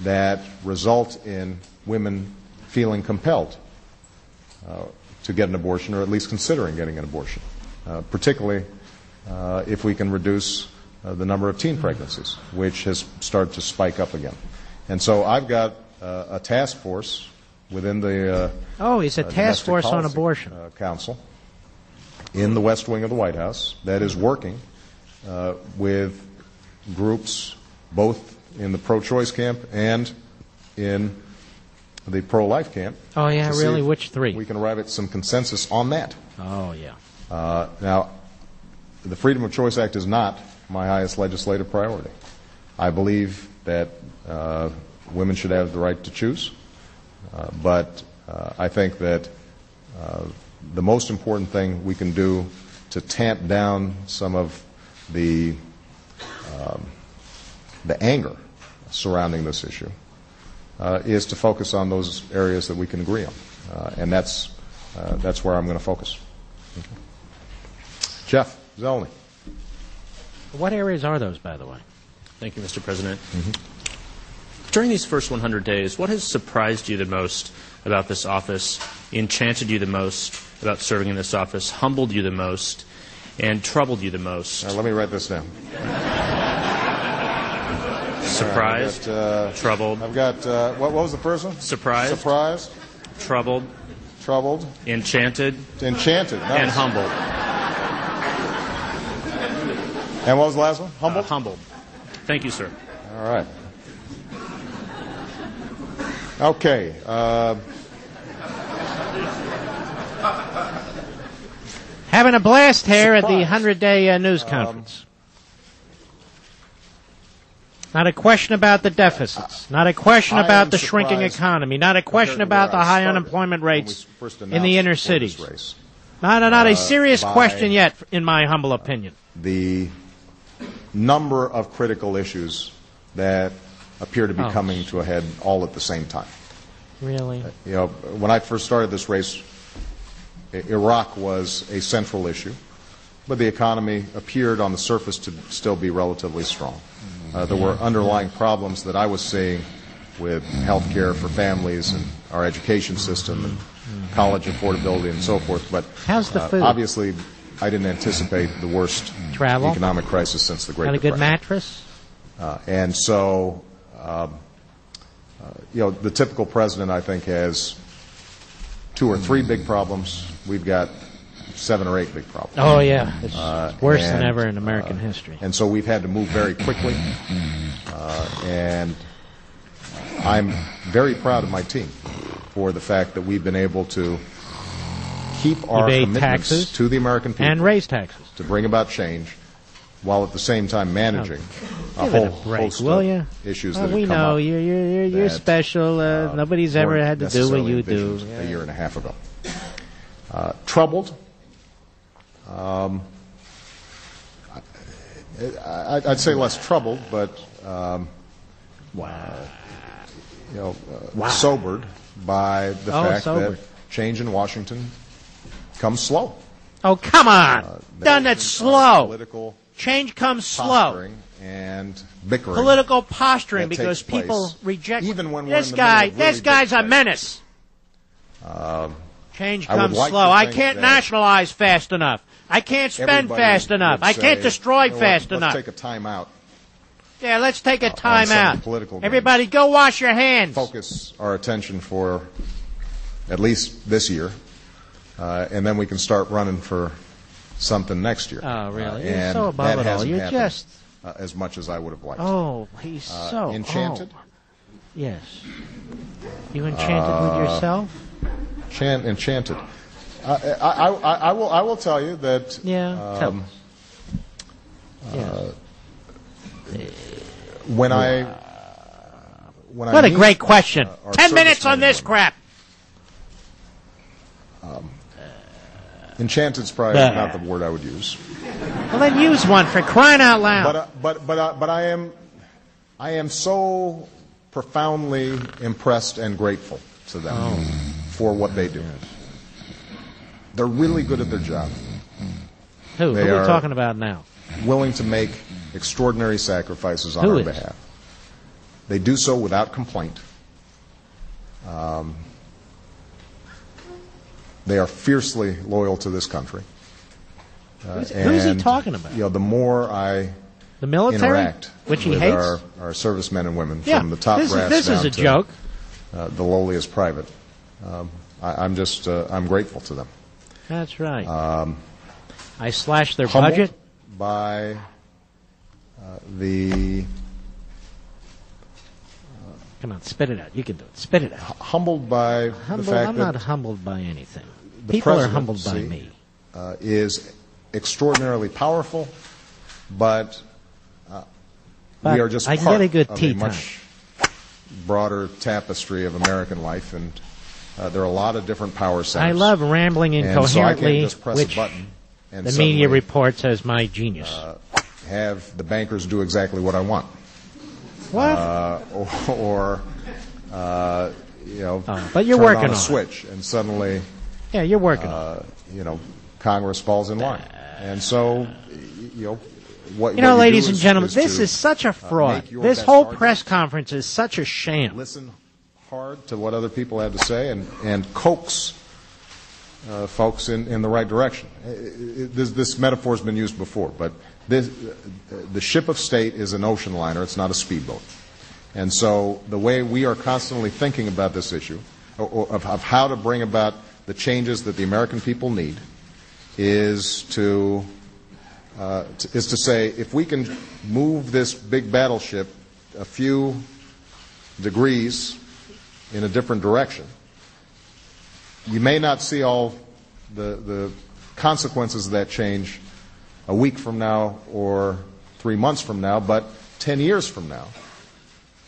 that result in women feeling compelled to get an abortion, or at least considering getting an abortion, particularly if we can reduce the number of teen pregnancies, which has started to spike up again. And so I've got a task force within the he's a task force on abortion council in the West Wing of the White House that is working with groups both in the pro-choice camp and in the pro-life camp. Oh, yeah, really? Which three? We can arrive at some consensus on that. Oh, yeah. Now, the Freedom of Choice Act is not my highest legislative priority. I believe that women should have the right to choose, but I think that the most important thing we can do to tamp down some of the anger surrounding this issue is to focus on those areas that we can agree on, and that's where I'm going to focus. Okay. Jeff Zelny. What areas are those, by the way? Thank you, Mr. President. During these first 100 days, what has surprised you the most about this office, enchanted you the most about serving in this office, humbled you the most, and troubled you the most? Let me write this down. Surprised, troubled. I've got, what was the first one? Surprised. Surprised. Troubled. Troubled. Enchanted. Enchanted. Nice. And humbled. And what was the last one? Humbled? Humbled. Thank you, sir. All right. Okay. Having a blast here at the 100-day news conference. Not a question about the deficits. Not a question about the shrinking economy. Not a question about the high unemployment rates in the inner cities. Not a serious question yet, in my humble opinion. The number of critical issues that appear to be coming to a head all at the same time. Really? When I first started this race, Iraq was a central issue, but the economy appeared on the surface to still be relatively strong. There were underlying problems that I was seeing with health care for families and our education system and college affordability and so forth. But how's the food? Obviously, I didn't anticipate the worst economic crisis since the Great Depression. Got a good mattress? And so, the typical president, I think, has 2 or 3 big problems. We've got 7 or 8 big problems. Oh, yeah. It's worse than ever in American history. And so we've had to move very quickly. And I'm very proud of my team for the fact that we've been able to keep our commitments to the American people and raise taxes to bring about change, while at the same time managing a whole host of issues that have come up. We know you're special. Nobody's ever had to do what you do. A year and a half ago. Troubled. I'd say less troubled, but sobered by the fact that change in Washington comes slow. Oh, come on! Done it slow. Change comes slow. And bickering. Political posturing because people reject. Even when this guy's a menace. Change comes slow. I can't nationalize fast enough. I can't spend fast enough. I can't destroy fast enough. Let's take a time out. Yeah, let's take a time out. Everybody go wash your hands. Focus our attention for at least this year, and then we can start running for something next year. Oh, really? You're so above it all. You're just as much as I would have liked. Oh, he's so enchanted. Yes. You enchanted with yourself? Enchanted. I will tell you that. Yeah. Tell us. When I what a great question. 10 minutes on this crap. Enchanted's probably not the word I would use. Well, then use one for crying out loud. But I am so profoundly impressed and grateful to them for what they do. They're really good at their job. Who are we talking about now? Willing to make extraordinary sacrifices on our behalf. They do so without complaint. They are fiercely loyal to this country. Who is he talking about? The more I the military, interact which he with hates, our servicemen and women, yeah, from the top brass this down is a to joke. The lowliest private. I'm grateful to them. That's right. I slashed their Humbled budget by the. Come on, spit it out. You can do it. Spit it out. Humbled by the fact I'm that not humbled by anything. the People are presidency, humbled by me. Is extraordinarily powerful, but we are just I part get a good of tea a much time. broader tapestry of American life, and there are a lot of different power centers. I love rambling and so I can't incoherently, just press which a button and the suddenly, media reports as my genius. have the bankers do exactly what I want. What? But you're turn working on a on it. switch, and suddenly, Yeah, you're working on it. Congress falls in line. And so, what ladies do and is- gentlemen, is this to, is such a fraud. make your This best whole argument. press conference is such a sham. Listen hard to what other people have to say and coax folks in the right direction. This metaphor has been used before, but the ship of state is an ocean liner. It's not a speedboat. And so the way we are constantly thinking about this issue, of how to bring about the changes that the American people need, is to say, if we can move this big battleship a few degrees in a different direction, you may not see all the consequences of that change a week from now or 3 months from now, but 10 years from now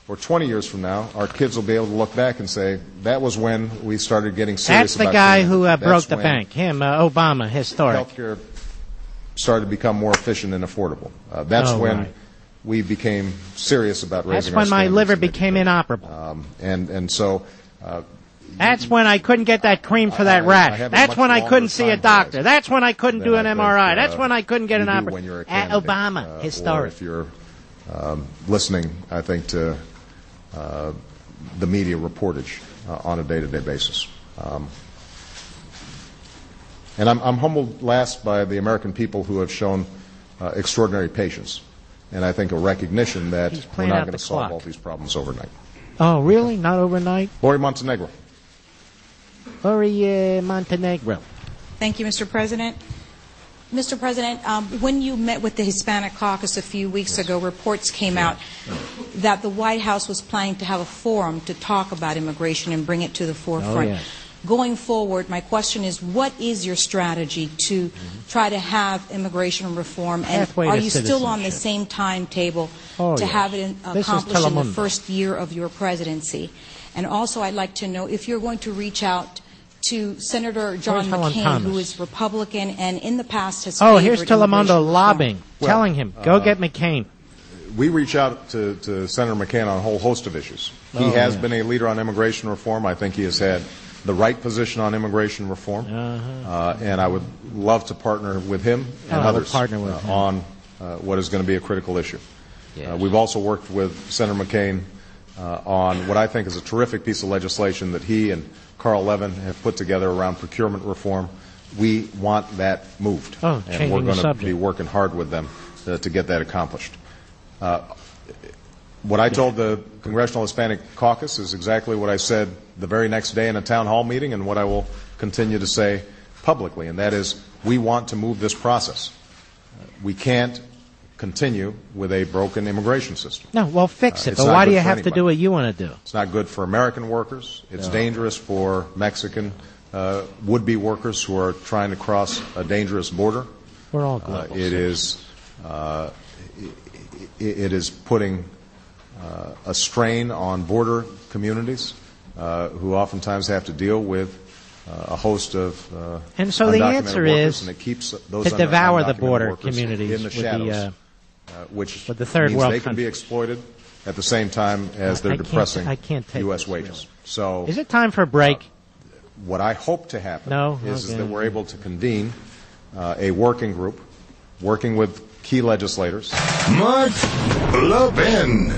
or 20 years from now, our kids will be able to look back and say, that was when we started getting serious That's the about guy cleaning. who That's broke the when bank. Him, Obama, historic. healthcare started to become more efficient and affordable. That's when right. we became serious about That's raising when our my standards liver in became education. inoperable. And so That's when I couldn't get that cream for that I rash. have a That's much when I longer couldn't see a time doctor. horizon That's when I couldn't do than an I MRI. think, That's when I couldn't get an you do when you're a operation. candidate, Obama, or historic. if you're listening, I think, to the media reportage on a day-to-day basis. And I'm humbled last by the American people who have shown extraordinary patience, and I think a recognition that He's we're playing not out going the to solve clock. all these problems overnight. Oh, really? Not overnight? Lori Montenegro. Lori Montenegro. Thank you, Mr. President. Mr. President, when you met with the Hispanic caucus a few weeks ago, reports came out that the White House was planning to have a forum to talk about immigration and bring it to the forefront. yes. Going forward, my question is, what is your strategy to try to have immigration reform? And Pathway are to you still on the citizenship. same timetable Oh, to yes. have it This is accomplished in the Telemundo. first year of your presidency? And also, I'd like to know if you're going to reach out to Senator John Where's Helen McCain, Thomas? who is Republican and in the past has Oh, favored here's immigration Telemundo reform. lobbying, Well, telling him, go get McCain. We reach out to Senator McCain on a whole host of issues. He Oh, has yeah. been a leader on immigration reform. I think he has had the right position on immigration reform. And I would love to partner with him and Oh, we'll others partner with him. on what is going to be a critical issue. Yes. We've also worked with Senator McCain on what I think is a terrific piece of legislation that he and Carl Levin have put together around procurement reform. We want that moved. Oh, and changing we're the going to subject. be working hard with them to get that accomplished. What I told the Congressional Hispanic Caucus is exactly what I said the very next day in a town hall meeting and what I will continue to say publicly, and that is we want to move this process. We can't continue with a broken immigration system. No, well, fix it. It's But not why do good you for have to anybody. do what you want to do? It's not good for American workers. It's dangerous for Mexican would-be workers who are trying to cross a dangerous border. We're all global. It is putting a strain on border communities who oftentimes have to deal with a host of And so the undocumented answer workers, is and it keeps those to devour the undocumented border workers communities in the with shadows, which with the third means world they can be countries. exploited at the same time as they're depressing I can't take U.S. this, wages. really. So Is it time for a break? what I hope to happen No? is Okay. that we're able to convene a working group, working with key legislators. Mark Levin.